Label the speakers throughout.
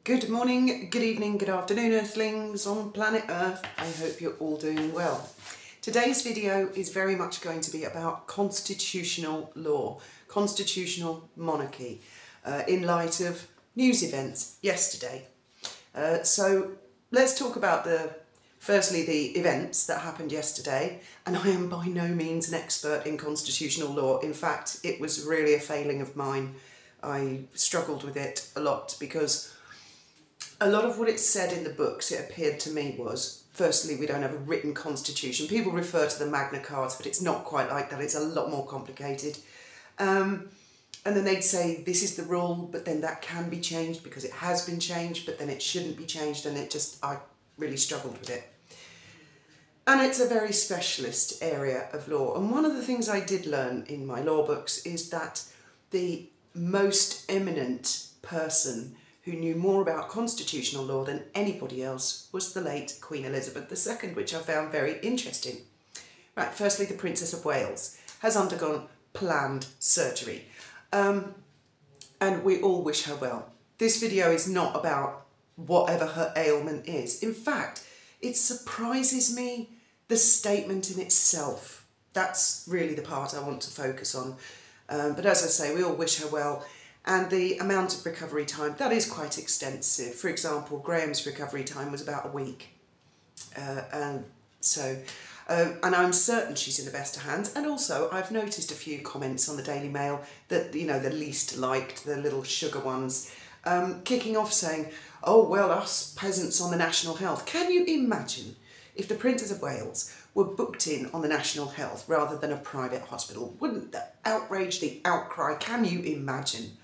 Speaker 1: Good morning, good evening, good afternoon, Earthlings on planet Earth. I hope you're all doing well. Today's video is very much going to be about constitutional law, constitutional monarchy, in light of news events yesterday. So let's talk about firstly the events that happened yesterday, and I am by no means an expert in constitutional law. In fact, it was really a failing of mine. I struggled with it a lot because a lot of what it said in the books, it appeared to me, was, firstly, we don't have a written constitution. People refer to the Magna Carta, but it's not quite like that. It's a lot more complicated. And then they'd say, this is the rule, but then that can be changed because it has been changed, but then it shouldn't be changed, and I really struggled with it. And it's a very specialist area of law. And one of the things I did learn in my law books is that the most eminent person who knew more about constitutional law than anybody else was the late Queen Elizabeth II, which I found very interesting. Right, firstly, the Princess of Wales has undergone planned surgery, and we all wish her well. This video is not about whatever her ailment is. In fact, it surprises me, the statement in itself. That's really the part I want to focus on. But as I say, we all wish her well. And the amount of recovery time, that is quite extensive. For example, Graham's recovery time was about a week. And I'm certain she's in the best of hands. And also, I've noticed a few comments on the Daily Mail that, you know, the least liked, the little sugar ones, kicking off saying, oh, well, us peasants on the National Health. Can you imagine if the Princess of Wales were booked in on the National Health rather than a private hospital? Wouldn't the outrage, the outcry, can you imagine?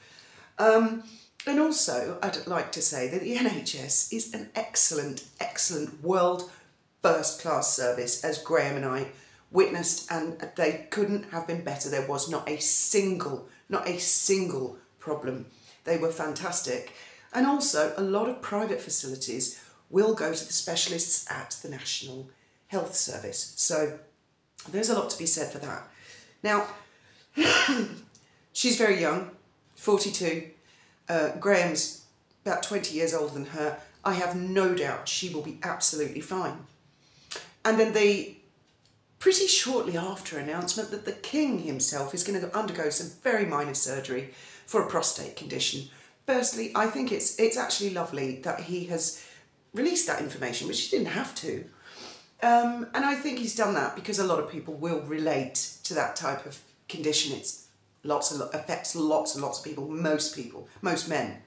Speaker 1: And also, I'd like to say that the NHS is an excellent, excellent world first-class service, as Graham and I witnessed, and they couldn't have been better. There was not a single problem. They were fantastic. And also, a lot of private facilities will go to the specialists at the National Health Service. So there's a lot to be said for that. Now, she's very young, 42. Graham's about 20 years older than her. I have no doubt she will be absolutely fine. And then pretty shortly after announcement that the King himself is going to undergo some very minor surgery for a prostate condition. Firstly, I think it's actually lovely that he has released that information, which he didn't have to. And I think he's done that because a lot of people will relate to that type of condition. It affects lots and lots of people, most men.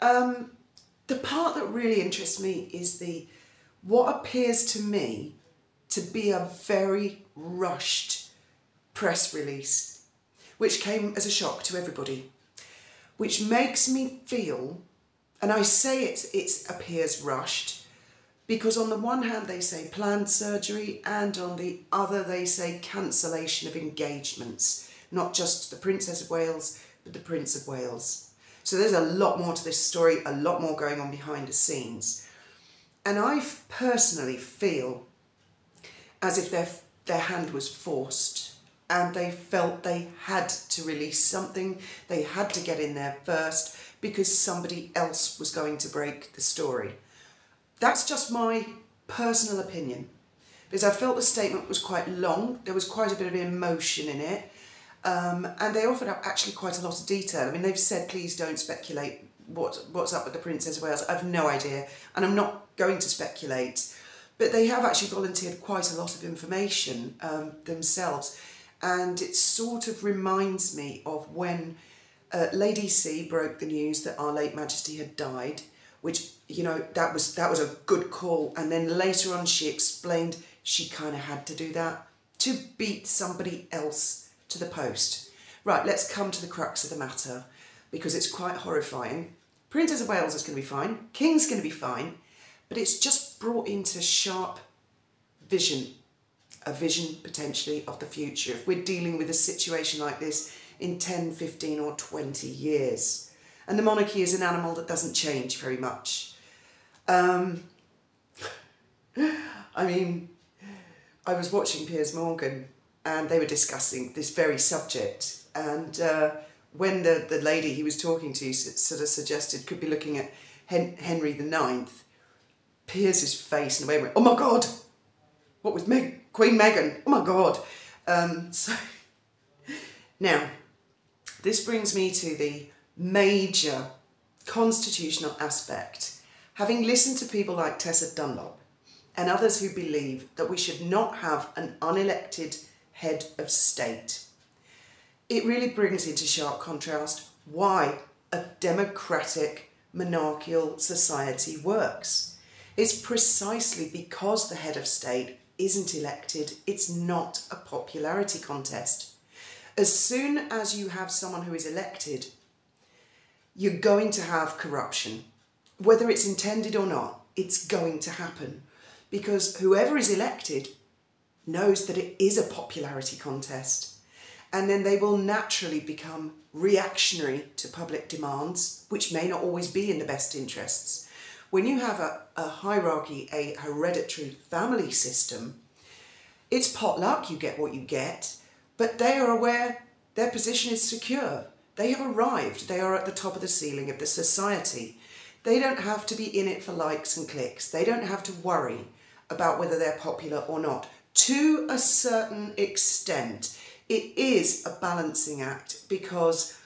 Speaker 1: The part that really interests me is what appears to me to be a very rushed press release, which came as a shock to everybody, which makes me feel, and I say it appears rushed, because on the one hand they say planned surgery, and on the other they say cancellation of engagements. Not just the Princess of Wales, but the Prince of Wales. So there's a lot more to this story, a lot more going on behind the scenes. And I personally feel as if their hand was forced, and they felt they had to release something, they had to get in there first, because somebody else was going to break the story. That's just my personal opinion, because I felt the statement was quite long, there was quite a bit of emotion in it, and they offered up actually quite a lot of detail. I mean, they've said, please don't speculate what's up with the Princess of Wales. I have no idea, and I'm not going to speculate. But they have actually volunteered quite a lot of information themselves. And it sort of reminds me of when Lady C broke the news that Our Late Majesty had died, which, you know, that was a good call. And then later on she explained she kind of had to do that to beat somebody else to the post. Right, let's come to the crux of the matter, because it's quite horrifying. Princess of Wales is going to be fine, King's going to be fine, but it's just brought into sharp vision, a vision potentially of the future, if we're dealing with a situation like this in 10, 15 or 20 years. And the monarchy is an animal that doesn't change very much. I mean, I was watching Piers Morgan and they were discussing this very subject, and when the lady he was talking to sort of suggested could be looking at Henry IX, Piers's face in a way went, oh my God, what was Queen Meghan? Oh my God. So now, this brings me to the major constitutional aspect. Having listened to people like Tessa Dunlop and others who believe that we should not have an unelected head of state, it really brings into sharp contrast why a democratic monarchical society works. It's precisely because the head of state isn't elected, it's not a popularity contest. As soon as you have someone who is elected, you're going to have corruption. Whether it's intended or not, it's going to happen. Because whoever is elected knows that it is a popularity contest. And then they will naturally become reactionary to public demands, which may not always be in the best interests. When you have a hierarchy, a hereditary family system, it's potluck, you get what you get, but they are aware their position is secure. They have arrived, they are at the top of the ceiling of the society. They don't have to be in it for likes and clicks. They don't have to worry about whether they're popular or not. To a certain extent, it is a balancing act because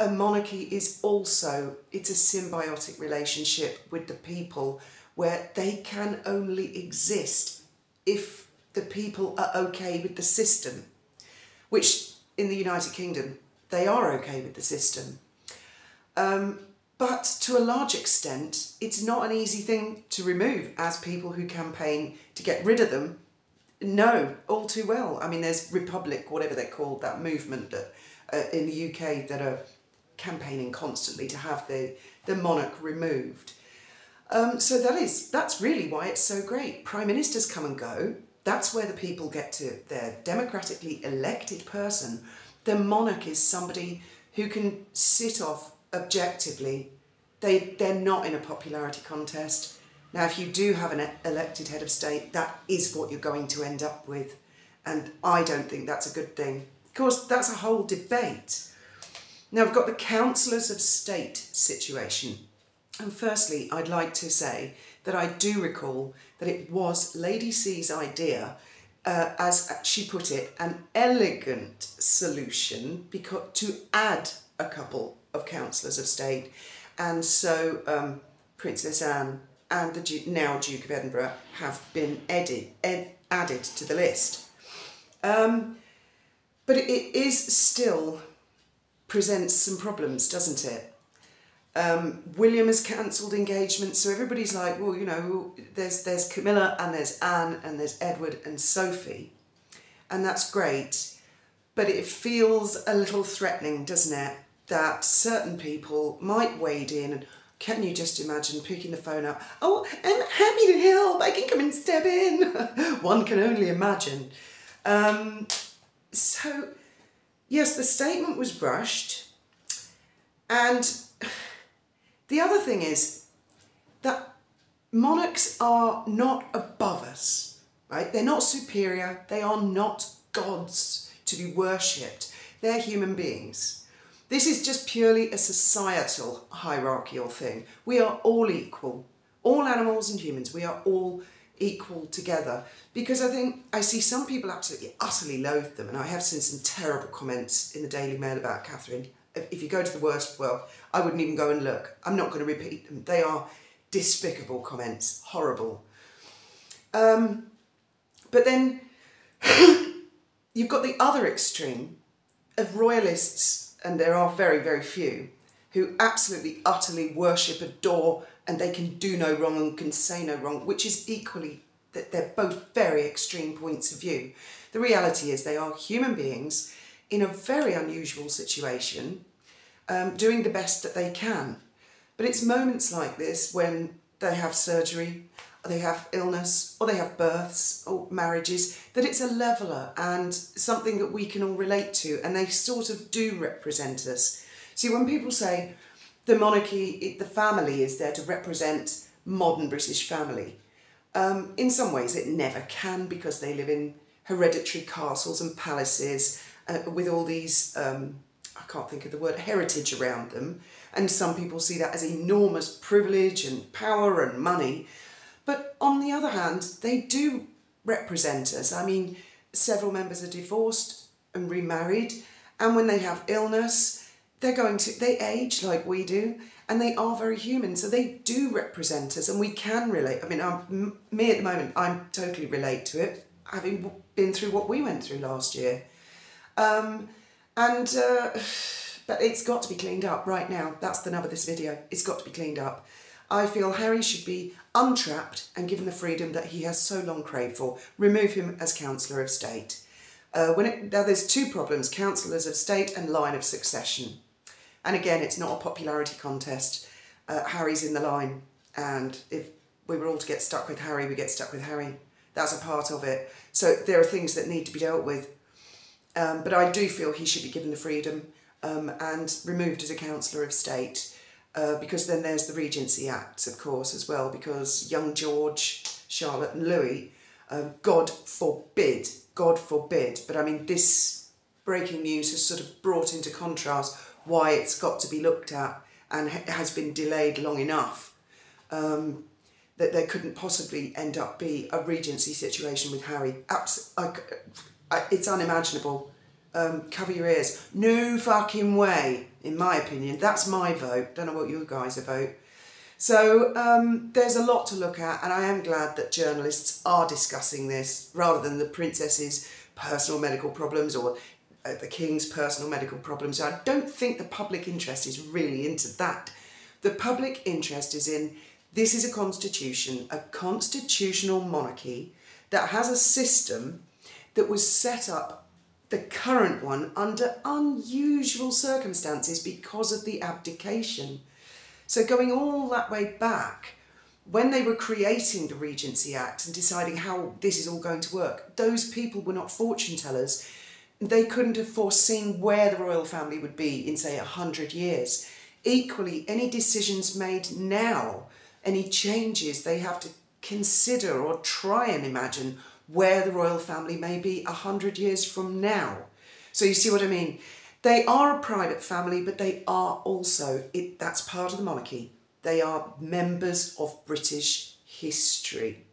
Speaker 1: a monarchy is also, it's a symbiotic relationship with the people where they can only exist if the people are okay with the system, which in the United Kingdom, they are okay with the system. But to a large extent, it's not an easy thing to remove, as people who campaign to get rid of them know all too well. I mean, there's Republic, whatever they're called, that movement that in the UK that are campaigning constantly to have the monarch removed. So that's really why it's so great. Prime ministers come and go. That's where the people get to their democratically elected person. The monarch is somebody who can sit off objectively. They're not in a popularity contest. Now, if you do have an elected head of state, that is what you're going to end up with. And I don't think that's a good thing. Of course, that's a whole debate. Now, I've got the councillors of state situation. And firstly, I'd like to say that I do recall that it was Lady C's idea, as she put it, an elegant solution to add a couple of councillors of state. And so Princess Anne and the now Duke of Edinburgh have been added to the list. But it is still presents some problems, doesn't it? William has cancelled engagements, so everybody's like, well, you know, there's Camilla and there's Anne and there's Edward and Sophie, and that's great, but it feels a little threatening, doesn't it, that certain people might wade in, and can you just imagine picking the phone up, oh, I'm happy to help, I can come and step in. One can only imagine. So, yes, the statement was brushed, and the other thing is that monarchs are not above us, right? They're not superior. They are not gods to be worshipped. They're human beings. This is just purely a societal hierarchical thing. We are all equal. All animals and humans, we are all equal together. Because I see some people absolutely, utterly loathe them, and I have seen some terrible comments in the Daily Mail about Catherine. If you go to the worst, well, I wouldn't even go and look. I'm not going to repeat them. They are despicable comments, horrible. But then you've got the other extreme of royalists, and there are very, very few, who absolutely, utterly worship, adore, and they can do no wrong and can say no wrong, which is equally, that they're both very extreme points of view. The reality is they are human beings in a very unusual situation, doing the best that they can. But it's moments like this when they have surgery, or they have illness, or they have births, or marriages, that it's a leveller and something that we can all relate to, and they sort of do represent us. See, when people say the monarchy, the family is there to represent modern British family, in some ways it never can, because they live in hereditary castles and palaces with all these, I can't think of the word, heritage around them. And some people see that as enormous privilege and power and money. But on the other hand, they do represent us. I mean, several members are divorced and remarried, and when they have illness, they age like we do, and they are very human, so they do represent us, and we can relate. I mean, me at the moment, I totally relate to it, having been through what we went through last year. But it's got to be cleaned up right now. That's the nub of this video. It's got to be cleaned up. I feel Harry should be untrapped and given the freedom that he has so long craved for. Remove him as Counsellor of State. Now there's two problems: Counsellors of State and line of succession. And again, it's not a popularity contest. Harry's in the line, and if we were all to get stuck with Harry, we get stuck with Harry. That's a part of it. So there are things that need to be dealt with. But I do feel he should be given the freedom and removed as a Counsellor of State, because then there's the Regency Acts, of course, as well, because young George, Charlotte and Louis, God forbid, but I mean, this breaking news has sort of brought into contrast why it's got to be looked at and has been delayed long enough, that there couldn't possibly end up be a Regency situation with Harry. It's unimaginable. Cover your ears. No fucking way, in my opinion. That's my vote. Don't know what you guys vote. So there's a lot to look at, and I am glad that journalists are discussing this rather than the princess's personal medical problems or the king's personal medical problems. I don't think the public interest is really into that. The public interest is in, this is a constitution, a constitutional monarchy that has a system that was set up, the current one, under unusual circumstances because of the abdication. So going all that way back, when they were creating the Regency Act and deciding how this is all going to work, those people were not fortune tellers. They couldn't have foreseen where the royal family would be in, say, 100 years. Equally, any decisions made now, any changes, they have to consider or try and imagine where the royal family may be 100 years from now. So you see what I mean? They are a private family, but they are also, that's part of the monarchy. They are members of British history.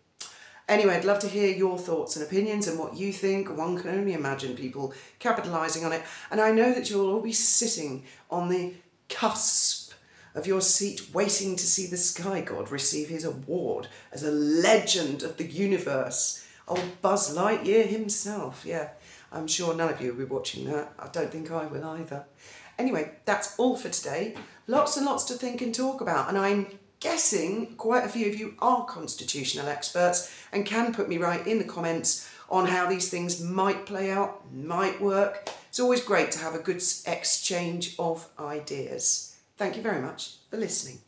Speaker 1: Anyway, I'd love to hear your thoughts and opinions and what you think. One can only imagine people capitalising on it. And I know that you'll all be sitting on the cusp of your seat waiting to see the Sky God receive his award as a legend of the universe. Old Buzz Lightyear himself, yeah. I'm sure none of you will be watching that. I don't think I will either. Anyway, that's all for today. Lots and lots to think and talk about, and I'm guessing quite a few of you are constitutional experts and can put me right in the comments on how these things might play out, might work. It's always great to have a good exchange of ideas. Thank you very much for listening.